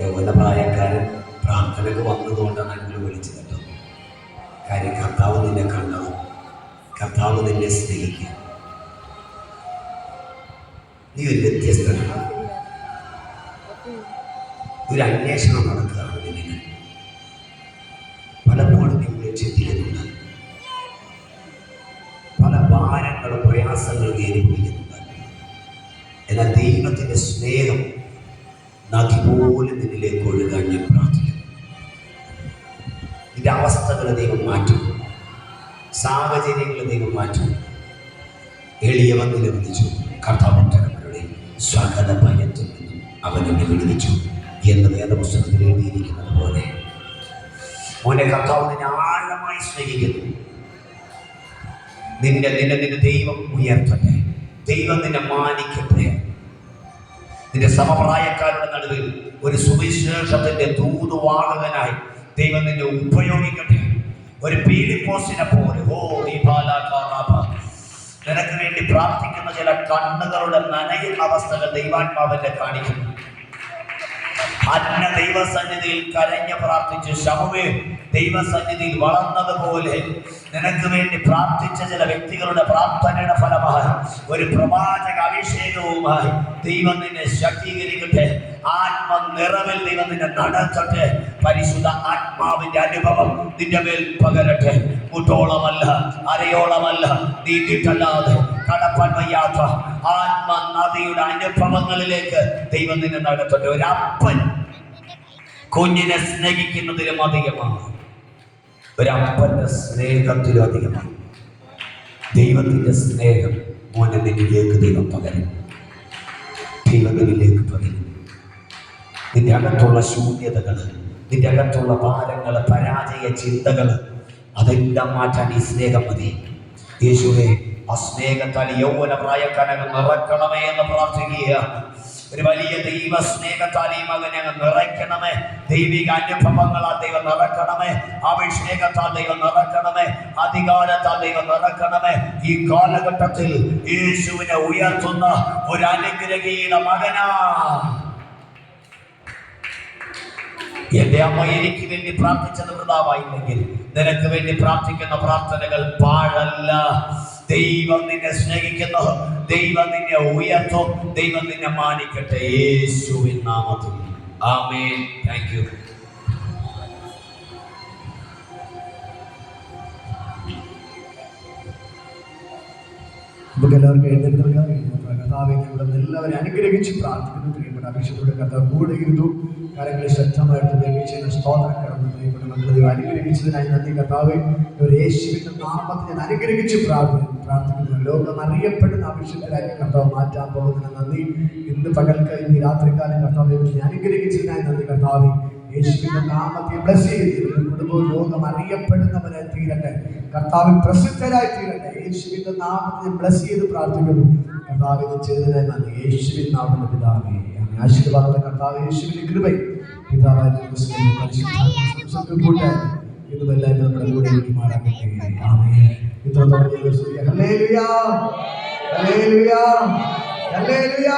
യൗവനപ്രായക്കാരൻ പ്രാർത്ഥനയ്ക്ക് വന്നതുകൊണ്ടാണ് ഞങ്ങൾ വിളിച്ചു കേട്ടോ. കാര്യം കർത്താവ് നിന്നെ കണ്ടത്, കർത്താവ് നിന്നെ സ്നേഹിക്കുക. നീ ഒരു വ്യത്യസ്തനാണ്. ഒരു അന്വേഷണം നടക്കുകയാണ് നിന്നെ. പലപ്പോഴും നിങ്ങൾ ചിന്തിക്കുന്നുണ്ട്, പല ഭാരങ്ങളും പ്രയാസങ്ങളും നേരിടുന്നുണ്ട്. എന്നാൽ ദൈവത്തിൻ്റെ സ്നേഹം നദി പോലെ നിന്നിലേക്ക് ഒഴുകാൻ ഞാൻ പ്രാർത്ഥിക്കുന്നു. നിന്റെ അവസ്ഥകളെ ദൈവം മാറ്റും, സാഹചര്യങ്ങളെ ദൈവം മാറ്റും. എളിയവൻ നിലവിളിച്ചു, കർത്താവരുടെ സകല ഭയത്തിൽ നിന്നും അവൻ എന്നെ വിടുവിച്ചു എന്ന് വേദപുസ്തകത്തിൽ എഴുതിയിരിക്കുന്നത് പോലെ മോനെ, കർത്താവ് നിന്നെ ആഴമായി സ്നേഹിക്കുന്നു. നിന്റെ ദൈവം ഉയർത്തട്ടെ, ദൈവം നിന്നെ മാനിക്കട്ടെ. നിന്റെ സമപ്രായക്കാരുടെ നടുവിൽ ഒരു സുവിശേഷത്തിന്റെ ദൂതുവാഹകനായി ദൈവം നിന്നെ ഉപയോഗിക്കട്ടെ. ഒരു പീലിപ്പോസിനെ പോലെ നിനക്ക് വേണ്ടി പ്രാർത്ഥിക്കുന്ന ചില കണ്ണുകളുടെ നനയുന്ന അവസ്ഥകൾ ദൈവാത്മാവിനെ കാണിക്കുന്നു. അന്ന ദൈവസന്നിധിയിൽ കരഞ്ഞ് പ്രാർത്ഥിച്ച് ശമൂവേൽ ദൈവസന്നിധിയിൽ വളർന്നതുപോലെ നിനക്ക് വേണ്ടി പ്രാർത്ഥിച്ച ചില വ്യക്തികളുടെ പ്രാർത്ഥനയുടെ ഫലമായി ഒരു പ്രവാചക അഭിഷേകവുമായി ദൈവം നിന്നെ ശക്തീകരിക്കട്ടെ. ആത്മ നിറവിൽ ദൈവം നിന്നെ നടത്തട്ടെ. പരിശുദ്ധ ആത്മാവിന്റെ അനുഭവം നിന്റെ മേൽ പകരട്ടെ. മുട്ടോളമല്ല, അരയോളമല്ല, നീട്ടിട്ടല്ലാതെ കടപ്പാൻ വയ്യാത്ത ആത്മ നദിയുടെ അനുഭവങ്ങളിലേക്ക് ദൈവം നിന്നെ നടത്തട്ടെ. ഒരപ്പൻ കുഞ്ഞിനെ സ്നേഹിക്കുന്നതിലും അധികമാണ്, ഒരപ്പന്റെ സ്നേഹത്തിലും അധികമാണ് ദൈവത്തിന്റെ സ്നേഹം. മോനെ, നിന്നിലേക്ക് ദൈവം പകരും, ദൈവത്തിലേക്ക് പകരും. നിന്റെ അകത്തുള്ള ശൂന്യതകൾ, നിന്റെ അകത്തുള്ള ഭാരങ്ങൾ, പരാജയ ചിന്തകൾ, അതെല്ലാം മാറ്റാൻ ഈ സ്നേഹം മതി. യേശുവേ, ആ സ്നേഹത്താൽ യൗവന പ്രായക്കാരൻ നിറക്കണമേ എന്ന് പ്രാർത്ഥിക്കുക. ഒരു വലിയ ദൈവ സ്നേഹത്താൽ ഈ മകനെ അങ്ങ് നിറയ്ക്കണമേ. ദൈവിക അനുഭവങ്ങളാൽ ദൈവം നിറക്കണമേ. അഭിഷേകത്താൽ ദൈവം നിറക്കണമേ. അധികാരത്താൽ ദൈവം നിറക്കണമേ. ഈ കാലഘട്ടത്തിൽ യേശുവിനെ ഉയർത്തുന്ന ഒരു അനുഗ്രഹീത മകനാ. എന്റെ അമ്മ എനിക്ക് വേണ്ടി പ്രാർത്ഥിച്ചത് വൃഥാവായില്ലെങ്കിൽ നിനക്ക് വേണ്ടി പ്രാർത്ഥിക്കുന്ന പ്രാർത്ഥനകൾ പാഴല്ല. ദൈവം നിന്നെ സ്നേഹിക്കുന്നു, ദൈവം നിന്നെ ഉയർത്തും, ദൈവം നിന്നെ മാനിക്കട്ടെ. യേശുവിൻ നാമത്തിൽ ആമേൻ. Thank you. നമുക്ക് എല്ലാവർക്കും എഴുന്നേൽക്കുക. കർത്താവെ, ഇവിടെ എല്ലാവരും അനുഗ്രഹിച്ച് പ്രാർത്ഥിക്കുന്നു. പ്രിയപ്പെട്ട അഭിഷേകത്തോടെ കർത്താവ് കൂടെ ഇരുന്നു കാര്യങ്ങളിൽ ശ്രദ്ധമായിട്ട് നിർമ്മിച്ചതിന് സ്തോത്രം കടന്നു. പ്രിയപ്പെട്ട മക്കളെ അനുഗ്രഹിച്ചതിനായി നന്ദി കർത്താവെ. യേശുവിന്റെ നാമത്തിൽ ഞാൻ അനുഗ്രഹിച്ച് പ്രാർത്ഥിക്കുന്നു. ലോകം അറിയപ്പെടുന്ന അഭിഷേകത്തിലായി കർത്താവ് മാറ്റാൻ പോകുന്നതിന് നന്ദി. ഇന്ന് പകൽക്ക്, ഇന്ന് രാത്രികാലം കർത്താവെ അനുഗ്രഹിച്ചതിനായി നന്ദി കർത്താവെ. യേശുവിന്റെ നാമത്തെ ബ്ലസ് ചെയ്ത് കുടുംബവും ലോകം അറിയപ്പെടുന്നവരെ തീരട്ടെ, കർത്താവിൽ പ്രസിദ്ധരായി തീരട്ടെ. യേശുവിന്റെ നാമത്തെ ബ്ലസ് ചെയ്ത് പ്രാർത്ഥിക്കുന്നു. കർത്താവിനെ ചെയ്തതിനായി നന്ദി. യേശുവിൻ നാമത്തിന്റെ പിതാവേ, ആശീർവാദം കർത്താവ്. യേശുവിന്റെ കൃപ പിതാവായ ഇതുമെല്ലാം നമ്മുടെ കൂടെ മാറാകട്ടെ. ആമേൻ. ഇത്രത്തോളം ഹല്ലേലൂയ, ഹല്ലേലൂയ, ഹല്ലേലൂയ.